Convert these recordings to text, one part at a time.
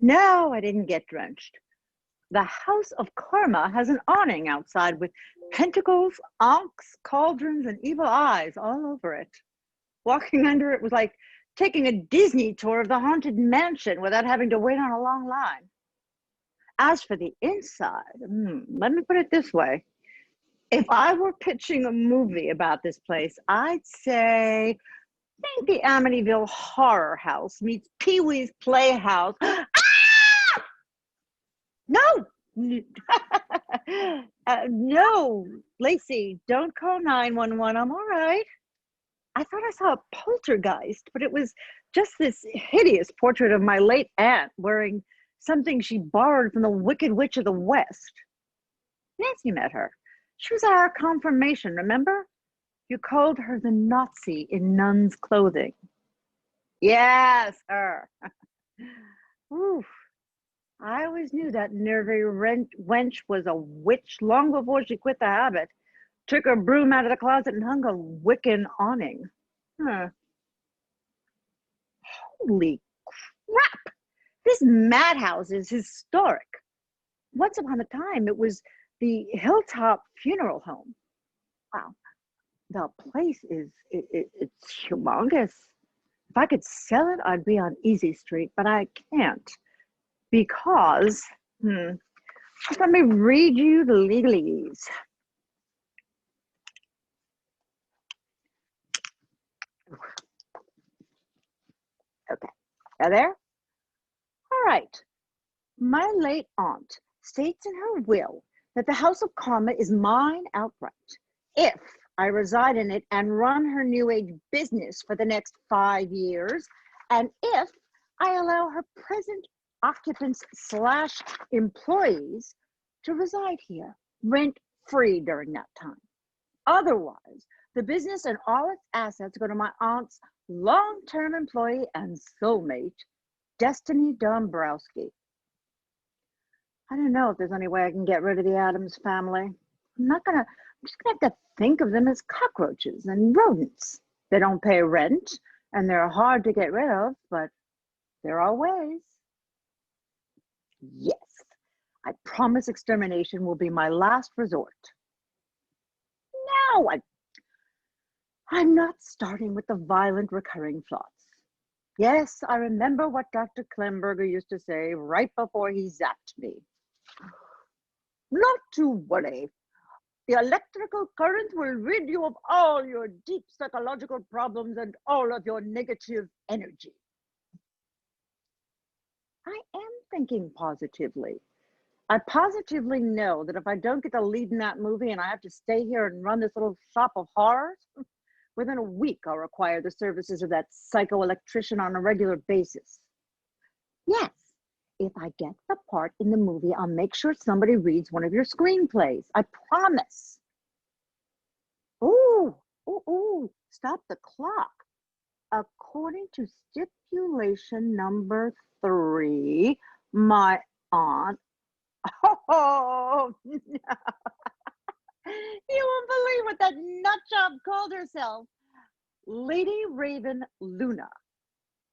No, I didn't get drenched. The House of Karma has an awning outside with pentacles, ankhs, cauldrons, and evil eyes all over it. Walking under it was like taking a Disney tour of the Haunted Mansion without having to wait on a long line. As for the inside, let me put it this way. If I were pitching a movie about this place, I'd say, think the Amityville Horror House meets Pee-wee's Playhouse. Ah! No! No, Lacey, don't call 911. I'm all right. I thought I saw a poltergeist, but it was just this hideous portrait of my late aunt wearing something she borrowed from the Wicked Witch of the West. Nancy met her. She was at our confirmation, remember? You called her the Nazi in nun's clothing. Yes, her. Oof. I always knew that nervy wench was a witch long before she quit the habit, took her broom out of the closet and hung a Wiccan awning. Huh. Holy crap! This madhouse is historic. Once upon a time, it was the Hilltop Funeral Home. Wow, the place it's humongous. If I could sell it, I'd be on Easy Street, but I can't because, let me read you the legalese. Okay, are there? All right. My late aunt states in her will that the House of Karma is mine outright if I reside in it and run her New Age business for the next 5 years, and if I allow her present occupants / employees to reside here rent-free during that time. Otherwise, the business and all its assets go to my aunt's long-term employee and soulmate, Destiny Dombrowski. I don't know if there's any way I can get rid of the Addams family. I'm just gonna have to think of them as cockroaches and rodents. They don't pay rent and they're hard to get rid of, but there are ways. Yes, I promise extermination will be my last resort. No, I'm not starting with the violent recurring thoughts. Yes, I remember what Dr. Klemberger used to say right before he zapped me. Not to worry. The electrical current will rid you of all your deep psychological problems and all of your negative energy. I am thinking positively. I positively know that if I don't get the lead in that movie and I have to stay here and run this little shop of horrors, within a week I'll require the services of that psycho-electrician on a regular basis. Yes, if I get the part in the movie, I'll make sure somebody reads one of your screenplays. I promise. Ooh, stop the clock. According to stipulation number 3, my aunt, no. You won't believe what that nutjob called herself. Lady Raven Luna.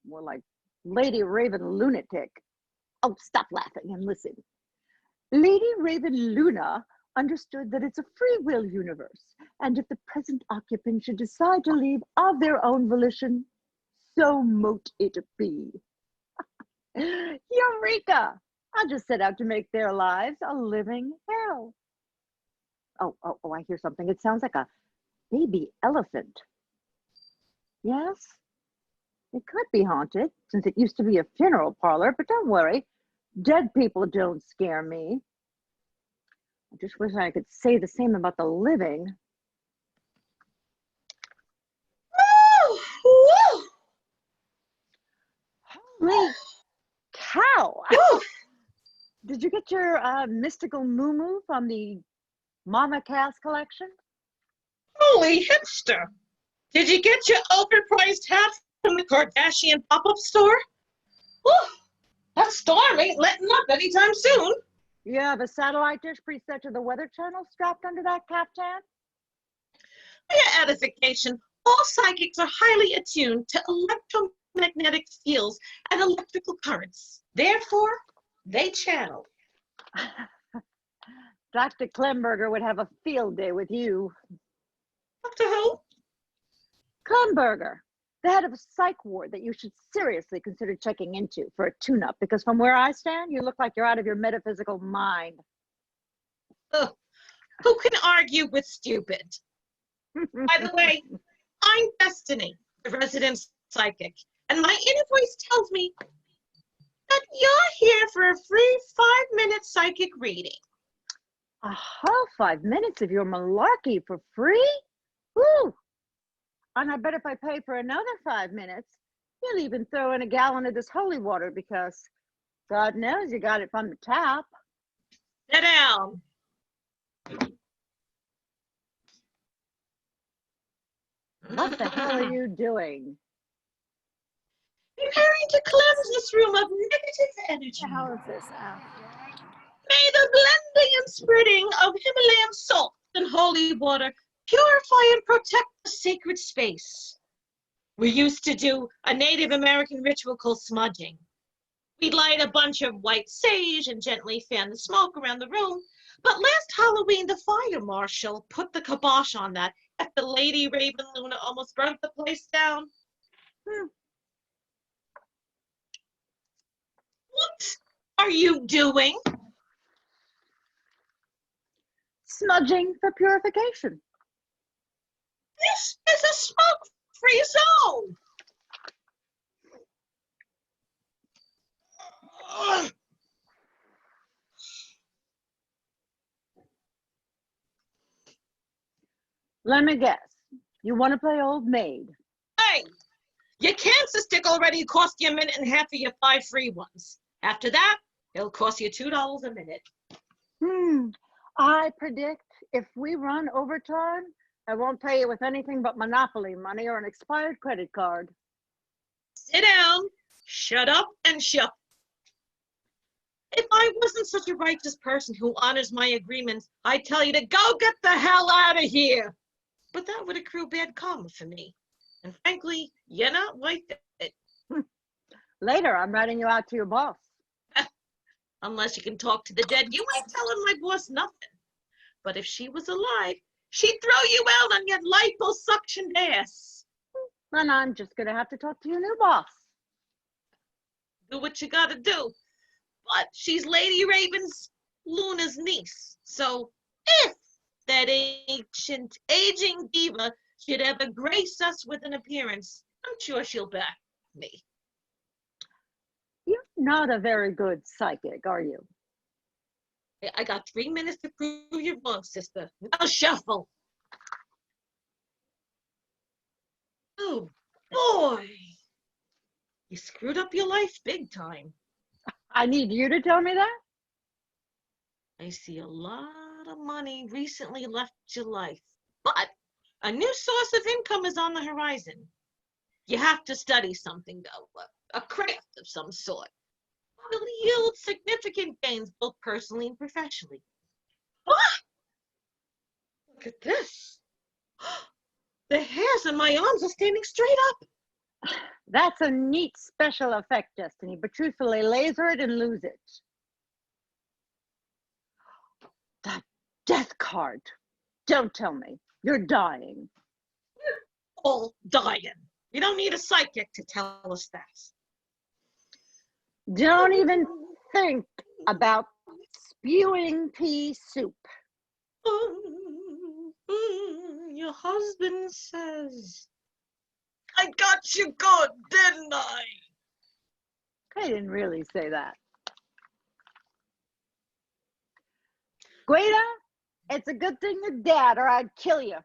More like Lady Raven Lunatic. Oh, stop laughing and listen. Lady Raven Luna understood that it's a free will universe, and if the present occupant should decide to leave of their own volition, so mote it be. Eureka! I just set out to make their lives a living hell. Oh, I hear something. It sounds like a baby elephant. Yes, it could be haunted, since it used to be a funeral parlor, but don't worry. Dead people don't scare me. I just wish I could say the same about the living. Holy cow! Did you get your mystical moo from the Mama Cass collection? Holy hipster! Did you get your overpriced hat from the Kardashian pop-up store? Whew, that storm ain't letting up anytime soon. You have a satellite dish preset to the Weather Channel strapped under that caftan? Via edification, all psychics are highly attuned to electromagnetic fields and electrical currents. Therefore, they channel. Dr. Klemberger would have a field day with you. Dr. Who? Klemberger, the head of a psych ward that you should seriously consider checking into for a tune-up, because from where I stand, you look like you're out of your metaphysical mind. Ugh. Who can argue with stupid? By the way, I'm Destiny, the resident psychic, and my inner voice tells me that you're here for a free 5-minute psychic reading. Aha, 5 minutes of your malarkey for free? Woo! And I bet if I pay for another 5 minutes, you'll even throw in a gallon of this holy water, because God knows you got it from the tap. Sit down. What the hell are you doing? Preparing to cleanse this room of negative energy. How is this out? May the blending and spreading of Himalayan salt and holy water purify and protect the sacred space. We used to do a Native American ritual called smudging. We'd light a bunch of white sage and gently fan the smoke around the room. But last Halloween, the fire marshal put the kibosh on that after Lady Raven Luna almost burnt the place down. What are you doing? Smudging for purification. This is a smoke-free zone. Ugh. Let me guess. You want to play old maid? Hey, your cancer stick already cost you a minute and a half of your 5 free ones. After that, it'll cost you $2 a minute. I predict if we run overtime, I won't pay you with anything but Monopoly money or an expired credit card. Sit down, shut up, and shut. If I wasn't such a righteous person who honors my agreements, I'd tell you to go get the hell out of here. But that would accrue bad karma for me. And frankly, you're not worth it. Later, I'm writing you out to your boss. Unless you can talk to the dead, you ain't telling my boss nothing. But if she was alive, she'd throw you out on your liposuctioned ass. And I'm just going to have to talk to your new boss. Do what you gotta do. But she's Lady Raven's Luna's niece. So if that ancient aging diva should ever grace us with an appearance, I'm sure she'll back me. You're not a very good psychic, are you? I got 3 minutes to prove you're wrong, sister. Now shuffle. Oh, boy. You screwed up your life big time. I need you to tell me that? I see a lot of money recently left your life, but a new source of income is on the horizon. You have to study something, though, a craft of some sort. It'll yield significant gains both personally and professionally. What? Look at this. The hairs on my arms are standing straight up. That's a neat special effect, Destiny, but truthfully, laser it and lose it. The death card. Don't tell me. You're dying. We're all dying. You don't need a psychic to tell us that. Don't even think about spewing pea soup. Your husband says, I got you good, didn't I? I didn't really say that. Guido, it's a good thing you're dead or I'd kill you.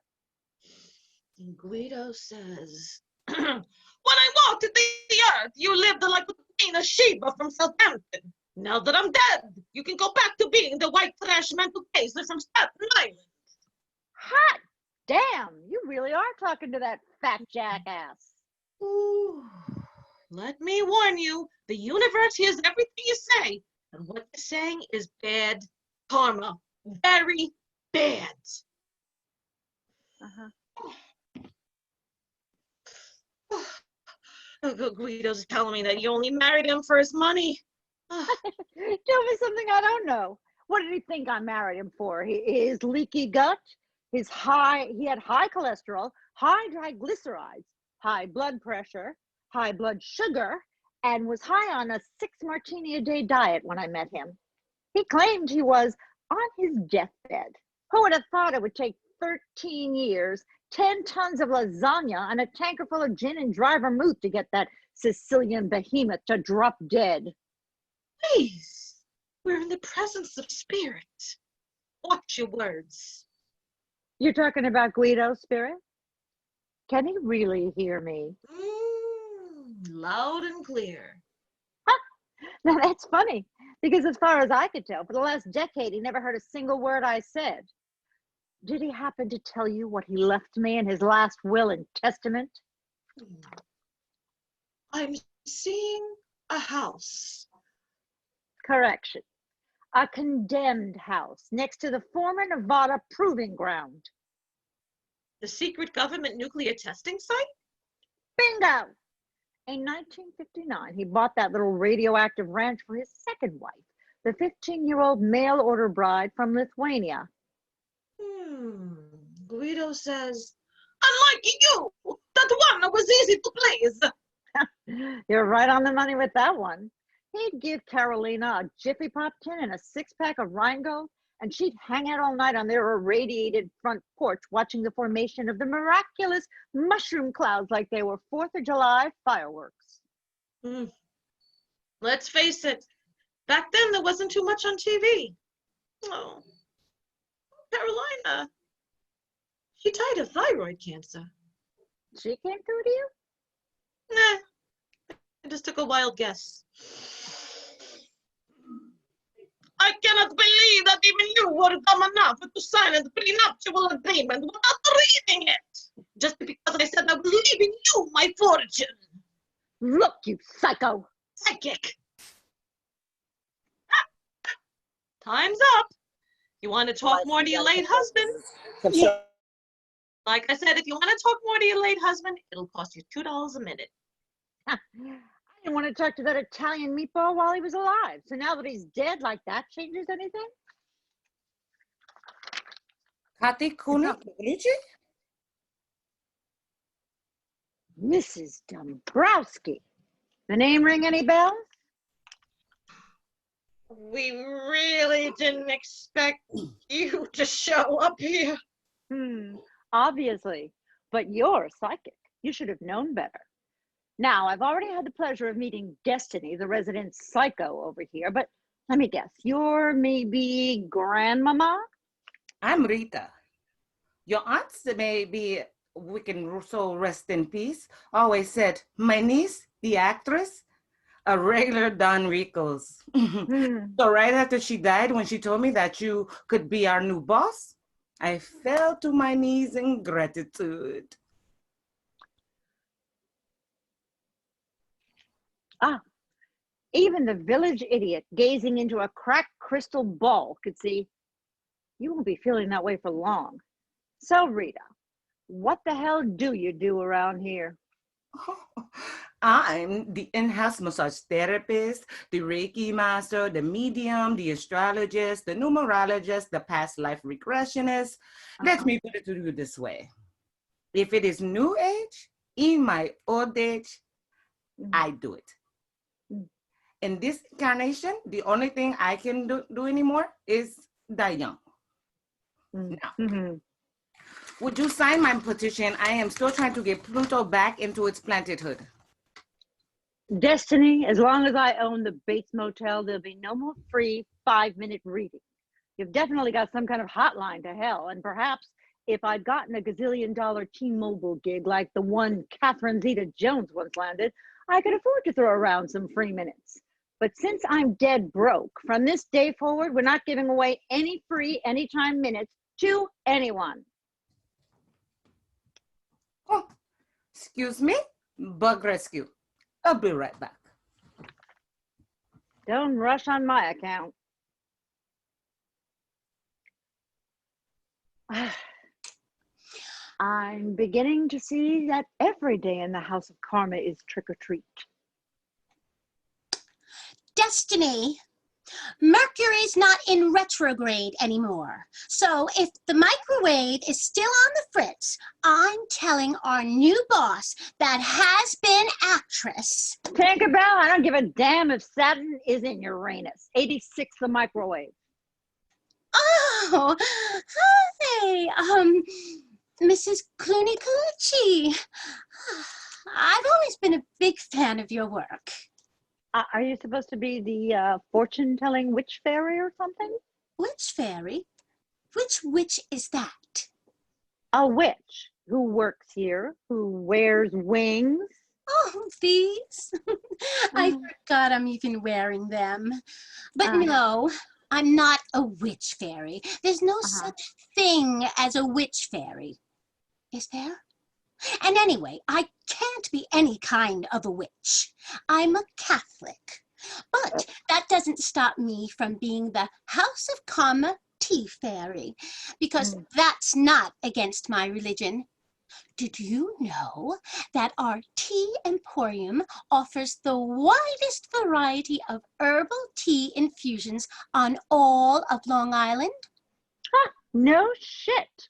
And Guido says, when I walked the earth, you lived like the Queen of Sheba from Southampton. Now that I'm dead, you can go back to being the white trash mental case from Staten Island. Hot damn, you really are talking to that fat jackass. Ooh, let me warn you, the universe hears everything you say, and what you're saying is bad karma. Very bad. Oh, Guido's telling me that you only married him for his money. Tell me something I don't know. What did he think I married him for? His leaky gut, he had high cholesterol, high triglycerides, high blood pressure, high blood sugar, and was high on a 6 martini-a-day diet when I met him. He claimed he was on his deathbed. Who would have thought it would take 13 years, 10 tons of lasagna, and a tanker full of gin and dry vermouth to get that Sicilian behemoth to drop dead? Please, we're in the presence of spirit. Watch your words. You're talking about Guido's spirit? Can he really hear me? Loud and clear. Now that's funny, because as far as I could tell, for the last decade, he never heard a single word I said. Did he happen to tell you what he left me in his last will and testament? I'm seeing a house. Correction. A condemned house next to the former Nevada proving ground. The secret government nuclear testing site? Bingo! In 1959, he bought that little radioactive ranch for his second wife, the 15-year-old mail-order bride from Lithuania. Guido says, unlike you, that one was easy to please. You're right on the money with that one. He'd give Carolina a Jiffy Pop tin and a 6-pack of Rheingold, and she'd hang out all night on their irradiated front porch watching the formation of the miraculous mushroom clouds like they were 4th of July fireworks. Let's face it, back then there wasn't too much on TV. Oh, Carolina, she died of thyroid cancer. She came through to you? Nah, I just took a wild guess. I cannot believe that even you were dumb enough to sign a prenuptial agreement without reading it. Just because I said I was leaving you my fortune. Look, you psycho. Psychic. Time's up. You want to talk more to your late husband? Yeah. Like I said, if you want to talk more to your late husband, it'll cost you $2 a minute. I didn't want to talk to that Italian meatball while he was alive. So now that he's dead, like that changes anything? Cathy Cloony-Colucci? Mrs. Dombrowski. The name ring any bells? We really didn't expect you to show up here. Obviously. But you're a psychic. You should have known better. Now, I've already had the pleasure of meeting Destiny, the resident psycho over here, but let me guess, you're maybe grandmama? I'm Rita. Your aunts may be Wiccan, so rest in peace, always said, my niece, the actress, a regular Don Rico's. So right after she died, when she told me that you could be our new boss, I fell to my knees in gratitude. Even the village idiot gazing into a cracked crystal ball could see you won't be feeling that way for long. So, Rita, what the hell do you do around here? I'm the in-house massage therapist, the Reiki master, the medium, the astrologist, the numerologist, the past life regressionist. Let me put it to you this way. If it is new age, in my old age, I do it. In this incarnation, the only thing I can do anymore is die young. Now, would you sign my petition? I am still trying to get Pluto back into its planethood. Destiny, as long as I own the Bates Motel, there'll be no more free 5-minute reading. You've definitely got some kind of hotline to hell, and perhaps if I'd gotten a gazillion-dollar T-Mobile gig like the one Catherine Zeta-Jones once landed, I could afford to throw around some free minutes. But since I'm dead broke, from this day forward, we're not giving away any free anytime minutes to anyone. Oh, excuse me, bug rescue. I'll be right back. Don't rush on my account. I'm beginning to see that every day in the House of Karma is trick or treat. Destiny, Mercury's not in retrograde anymore. So if the microwave is still on the fritz, I'm telling our new boss, that has-been actress. Tinkerbell, I don't give a damn if Saturn is in Uranus. 86 the microwave. Oh, hey, Mrs. Cloony-Colucci. I've always been a big fan of your work. Are you supposed to be the fortune-telling witch fairy or something? Witch fairy? Which witch is that? A witch who works here, who wears wings. Oh, these? I forgot I'm even wearing them. But no, I'm not a witch fairy. There's no such thing as a witch fairy. Is there? And anyway, I can't be any kind of a witch. I'm a Catholic. But that doesn't stop me from being the House of Comma Tea Fairy, because that's not against my religion. Did you know that our tea emporium offers the widest variety of herbal tea infusions on all of Long Island? No shit.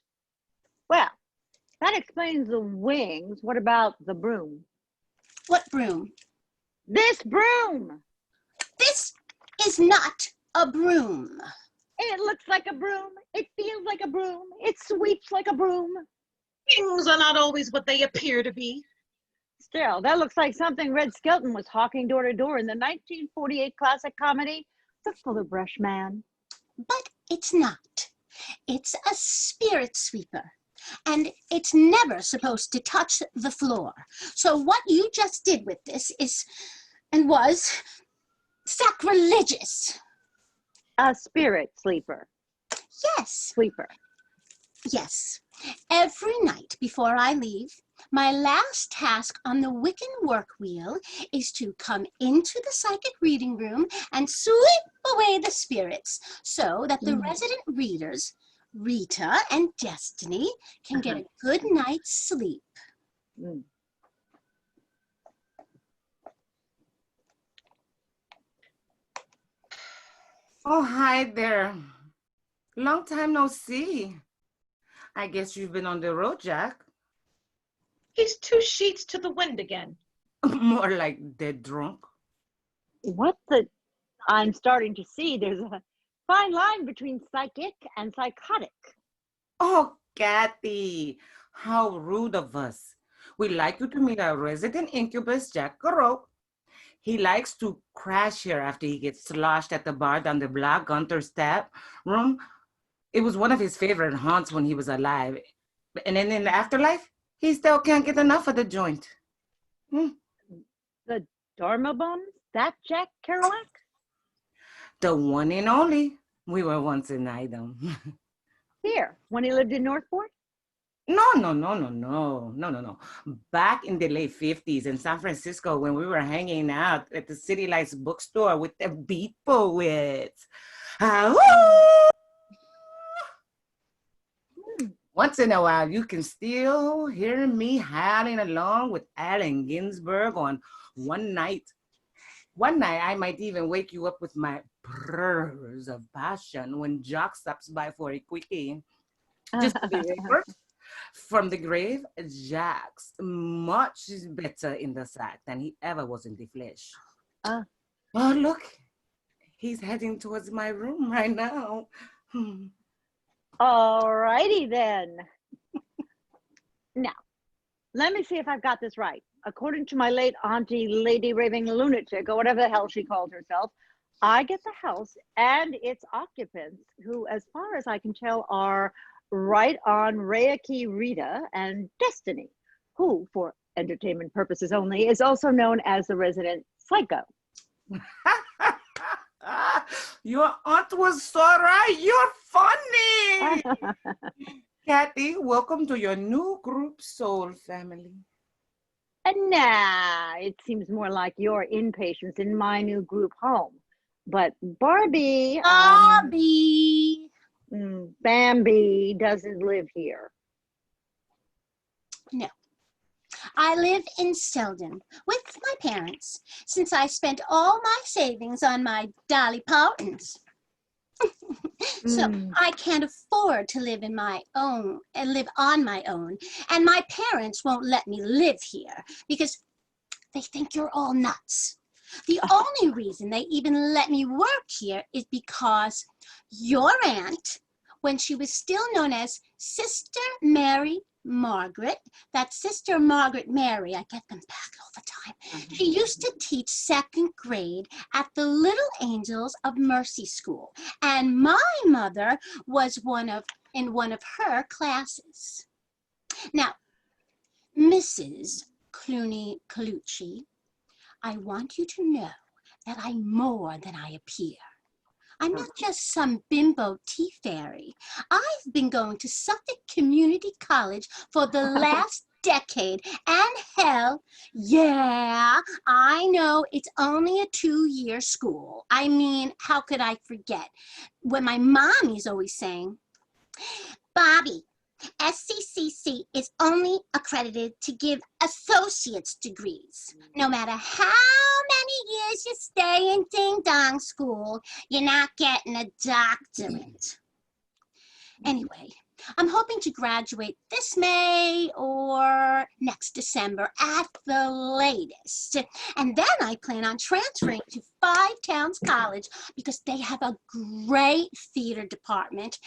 Well, that explains the wings. What about the broom? What broom? This broom. This is not a broom. It looks like a broom. It feels like a broom. It sweeps like a broom. Things are not always what they appear to be. Still, that looks like something Red Skelton was hawking door to door in the 1948 classic comedy, The Fuller Brush Man. But it's not. It's a spirit sweeper. And it's never supposed to touch the floor. So what you just did with this is, and was, sacrilegious. A spirit sleeper. Yes. Sleeper. Yes. Every night before I leave, my last task on the Wiccan work wheel is to come into the psychic reading room and sweep away the spirits so that the resident readers, Rita and Destiny, can get a good night's sleep. Oh, hi there. Long time no see. I guess you've been on the road, Jack. He's 2 sheets to the wind again. More like dead drunk. What the? I'm starting to see there's a fine line between psychic and psychotic. Oh, Cathy, how rude of us. We'd like you to meet our resident incubus, Jack Garrote. He likes to crash here after he gets sloshed at the bar down the block, Gunther's tap room. It was one of his favorite haunts when he was alive. And then in the afterlife, he still can't get enough of the joint. The Dharma Bums? That Jack Kerouac? The one and only. We were once an item. Here, when he lived in Northport? No. Back in the late 50s in San Francisco when we were hanging out at the City Lights bookstore with the beat poets. Once in a while, you can still hear me howling along with Allen Ginsberg on one night. One night, I might even wake you up with my purrs of passion when Jock stops by for a quickie. Just to be first from the grave, Jack's much better in the sack than he ever was in the flesh. Oh, look, he's heading towards my room right now. All righty then. Now, let me see if I've got this right. According to my late auntie, Lady Raving Lunatic, or whatever the hell she called herself, I get the house and its occupants, who, as far as I can tell, are right on Reiki Rita and Destiny, who, for entertainment purposes only, is also known as the resident psycho. Your aunt was so right. You're funny. Cathy, welcome to your new group soul family. And nah, it seems more like your impatience in my new group home. But Barbie, Bambi doesn't live here. No. I live in Selden with my parents since I spent all my savings on my Dolly Partons. So I can't afford to live in my own and live on my own. And my parents won't let me live here because they think you're all nuts. The only reason they even let me work here is because your aunt, when she was still known as Sister Mary Margaret, that Sister Margaret Mary, I get them back all the time. She used to teach 2nd grade at the Little Angels of Mercy School, and my mother was in one of her classes. Now, Mrs. Cloony-Colucci, I want you to know that I'm more than I appear. I'm not just some bimbo tea fairy. I've been going to Suffolk Community College for the last decade, and hell, yeah, I know it's only a 2-year school. I mean, how could I forget when my mommy's always saying, Bobbi, SCCC is only accredited to give associate's degrees. No matter how many years you stay in ding-dong school, you're not getting a doctorate. Anyway, I'm hoping to graduate this May or next December at the latest. And then I plan on transferring to Five Towns College because they have a great theater department.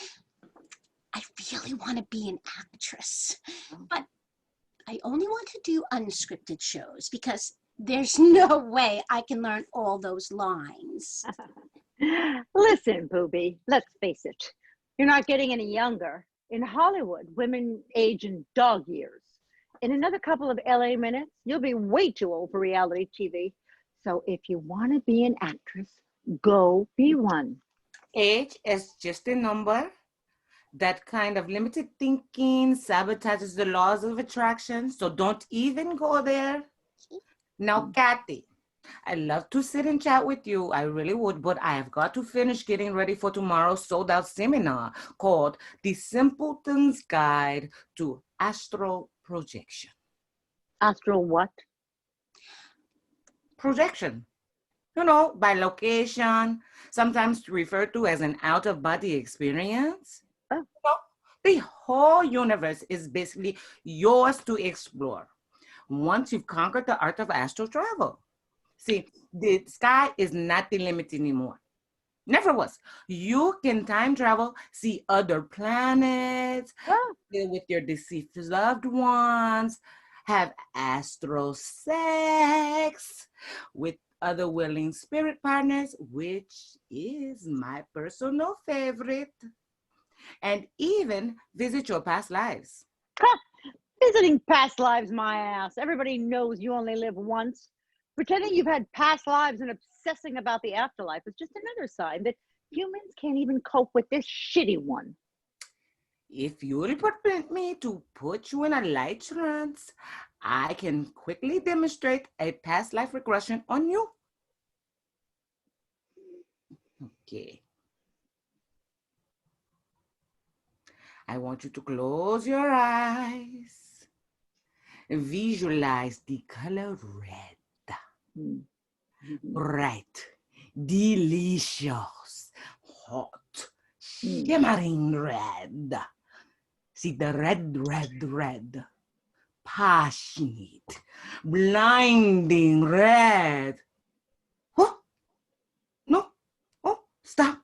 I really want to be an actress, but I only want to do unscripted shows because there's no way I can learn all those lines. Listen, Bobbi, let's face it. You're not getting any younger. In Hollywood, women age in dog years. In another couple of LA minutes, you'll be way too old for reality TV. So if you want to be an actress, go be one. Age is just a number. That kind of limited thinking sabotages the laws of attraction, so don't even go there. Now, Cathy, I love to sit and chat with you. I really would, but I have got to finish getting ready for tomorrow's sold-out seminar called The Simpleton's Guide to Astral Projection. Astral what? Projection. You know, by location, sometimes referred to as an out-of-body experience. Oh. The whole universe is basically yours to explore once you've conquered the art of astral travel. See, the sky is not the limit anymore. Never was. You can time travel, see other planets, deal with your deceased loved ones, have astral sex with other willing spirit partners, which is my personal favorite. And even visit your past lives. Visiting past lives, my ass. Everybody knows you only live once. Pretending you've had past lives and obsessing about the afterlife is just another sign that humans can't even cope with this shitty one. If you'll permit me to put you in a light trance, I can quickly demonstrate a past life regression on you. Okay. I want you to close your eyes. Visualize the color red. Bright, delicious, hot, shimmering red. See the red. Passionate, blinding red. Oh, no. Oh, stop.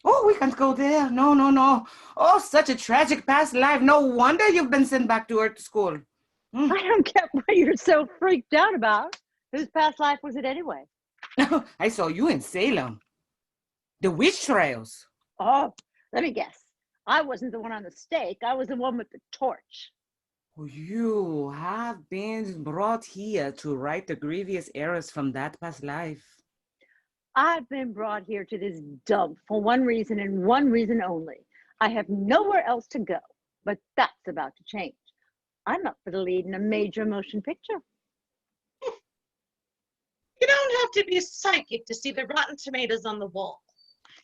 Oh, we can't go there. No. Oh, such a tragic past life. No wonder you've been sent back to Earth school. I don't get what you're so freaked out about. Whose past life was it anyway? I saw you in Salem. The witch trials. Oh, let me guess. I wasn't the one on the stake. I was the one with the torch. You have been brought here to right the grievous errors from that past life. I've been brought here to this dump for one reason and one reason only. I have nowhere else to go, but that's about to change. I'm up for the lead in a major motion picture. You don't have to be psychic to see the rotten tomatoes on the wall.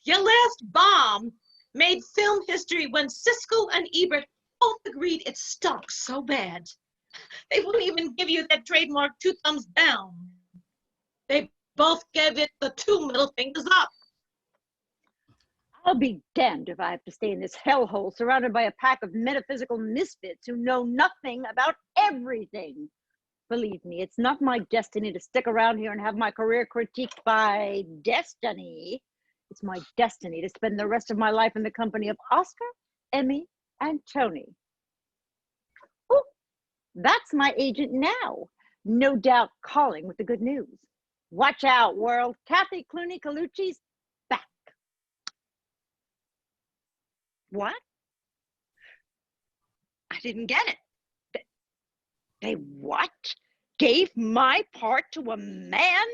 Your last bomb made film history when Siskel and Ebert both agreed it stunk so bad. They won't even give you that trademark 2 thumbs down. They both gave it the 2 middle fingers up. I'll be damned if I have to stay in this hellhole surrounded by a pack of metaphysical misfits who know nothing about everything. Believe me, it's not my destiny to stick around here and have my career critiqued by destiny. It's my destiny to spend the rest of my life in the company of Oscar, Emmy, and Tony. Oh, that's my agent now. No doubt calling with the good news. Watch out, world. Cathy Cloony-Colucci's back. What? I didn't get it. They what? Gave my part to a man?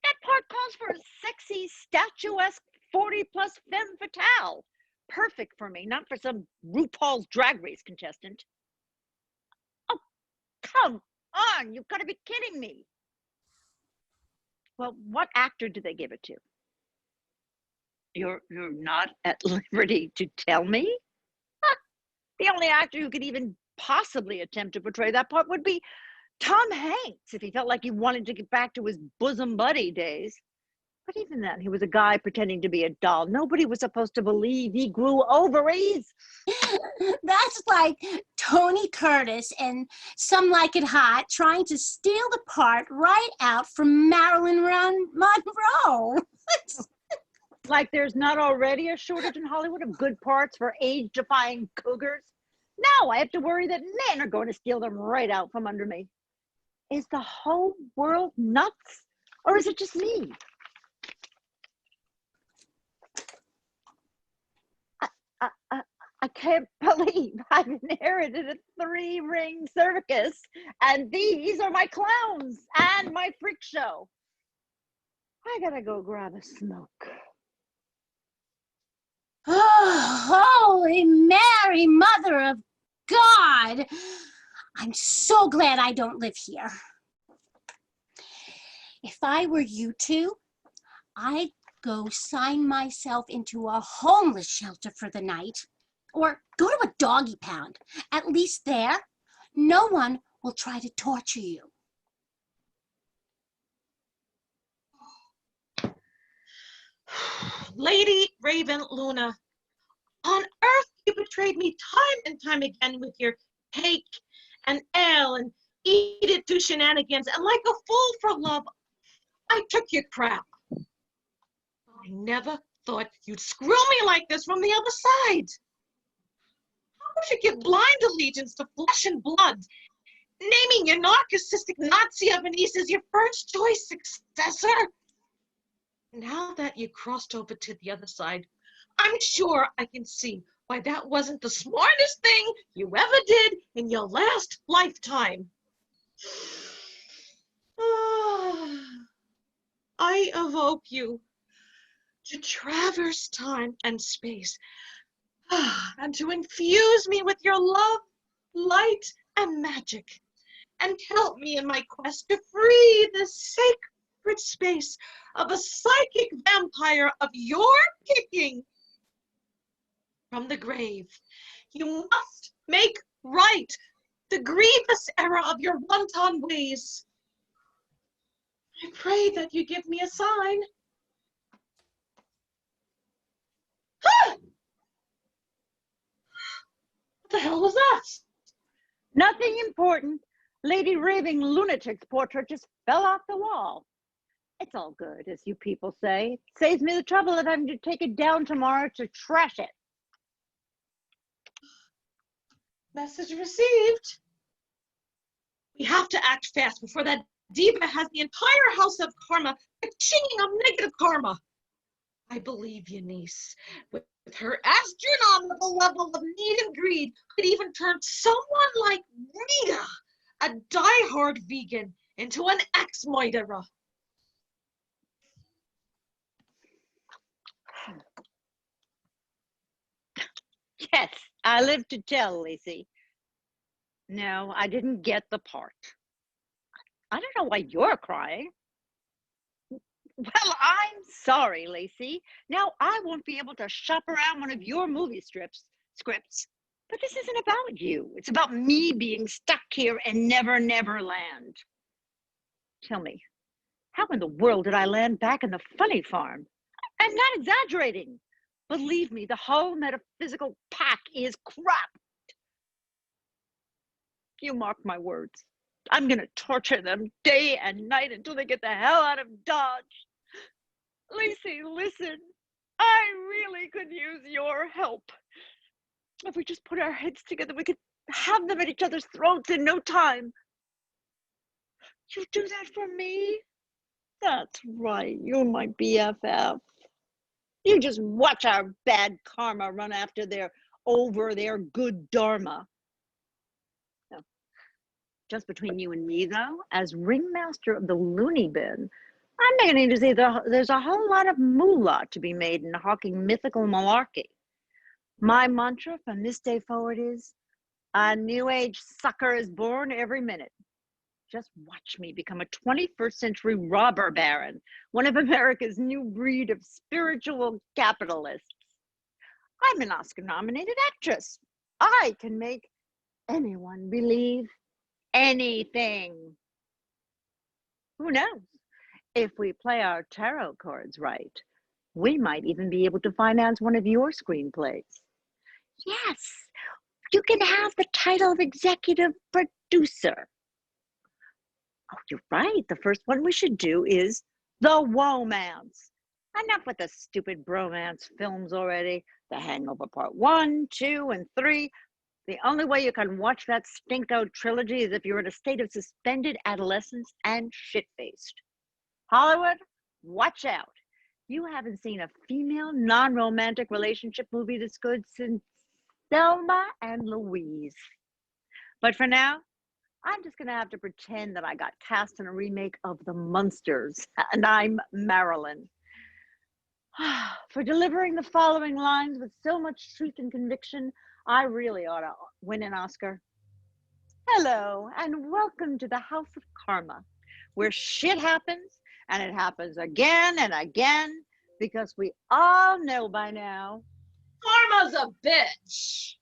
That part calls for a sexy, statuesque 40-plus femme fatale. Perfect for me, not for some RuPaul's Drag Race contestant. Oh, come on, you've got to be kidding me. Well, what actor did they give it to? You're not at liberty to tell me? Huh. The only actor who could even possibly attempt to portray that part would be Tom Hanks, if he felt like he wanted to get back to his bosom buddy days. But even then, he was a guy pretending to be a doll. Nobody was supposed to believe he grew ovaries. That's like Tony Curtis and Some Like It Hot trying to steal the part right out from Marilyn Monroe. Like there's not already a shortage in Hollywood of good parts for age-defying cougars. Now I have to worry that men are going to steal them right out from under me. Is the whole world nuts, or is it just me? I can't believe I've inherited a 3-ring circus, and these are my clowns and my freak show. I gotta go grab a smoke. Oh, Holy Mary, Mother of God! I'm so glad I don't live here. If I were you two, I'd go sign myself into a homeless shelter for the night, or go to a doggy pound. At least there, no one will try to torture you. Lady Raven Luna, on Earth you betrayed me time and time again with your cake and ale and eat it to shenanigans, and like a fool for love, I took your crap. I never thought you'd screw me like this from the other side. How could you give blind allegiance to flesh and blood, naming your narcissistic Nazi of an niece as your first choice successor? Now that you crossed over to the other side, I'm sure I can see why that wasn't the smartest thing you ever did in your last lifetime. I evoke you to traverse time and space and to infuse me with your love, light, and magic, and help me in my quest to free this sacred space of a psychic vampire of your picking from the grave. You must make right the grievous error of your wanton ways. I pray that you give me a sign. What the hell was that? Nothing important. Lady Raving Lunatic's portrait just fell off the wall. It's all good, as you people say. It saves me the trouble of having to take it down tomorrow to trash it. Message received. We have to act fast before that diva has the entire house of karma chinging of negative karma. I believe you, niece. With her astronomical level of need and greed, could even turn someone like Rita, a diehard vegan, into an ex-murderer. Yes, I live to tell, Lacey. No, I didn't get the part. I don't know why you're crying. Well, I'm sorry, Lacey. Now I won't be able to shop around one of your movie scripts. But this isn't about you. It's about me being stuck here in Never Never Land. Tell me, how in the world did I land back in the funny farm? I'm not exaggerating. Believe me, the whole metaphysical pack is crap. You mark my words. I'm going to torture them day and night until they get the hell out of Dodge. Lacey, listen. I really could use your help. If we just put our heads together, we could have them at each other's throats in no time. You'll do that for me? That's right, you're my BFF. You just watch our bad karma run after over their good dharma. No. Just between you and me, though, as ringmaster of the loony bin, I'm beginning to see there's a whole lot of moolah to be made in hawking mythical malarkey. My mantra from this day forward is, a new age sucker is born every minute. Just watch me become a 21st century robber baron, one of America's new breed of spiritual capitalists. I'm an Oscar-nominated actress. I can make anyone believe anything. Who knows? If we play our tarot cards right, we might even be able to finance one of your screenplays. Yes, you can have the title of executive producer. Oh, you're right. The first one we should do is The Womance. Enough with the stupid bromance films already. The Hangover Part 1, 2, and 3. The only way you can watch that stinked-out trilogy is if you're in a state of suspended adolescence and shit-faced. Hollywood, watch out. You haven't seen a female non-romantic relationship movie this good since Thelma and Louise. But for now, I'm just going to have to pretend that I got cast in a remake of The Munsters, and I'm Marilyn. For delivering the following lines with so much truth and conviction, I really ought to win an Oscar. Hello, and welcome to the House of Karma, where shit happens, and it happens again and again, because we all know by now, Karma's a bitch.